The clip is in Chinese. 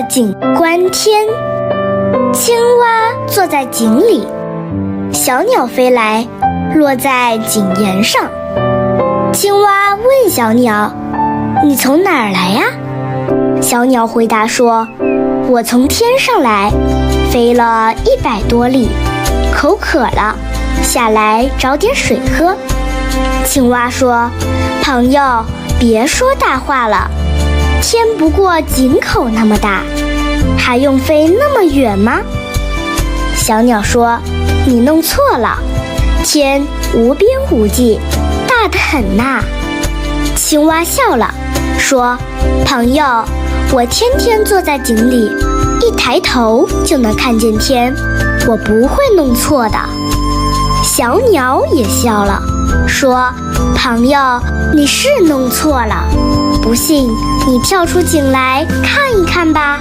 景观天。青蛙坐在井里，小鸟飞来，落在井沿上。青蛙问小鸟：“你从哪儿来呀？”小鸟回答说：“我从天上来，飞了100多里，口渴了，下来找点水喝。”青蛙说：“朋友，别说大话了，天不过井口那么大，还用飞那么远吗？”小鸟说：“你弄错了，天无边无际，大得很呐。”青蛙笑了，说：“朋友，我天天坐在井里，一抬头就能看见天，我不会弄错的。”小鸟也笑了，说：“朋友，你是弄错了，不信你跳出井来看一看吧。”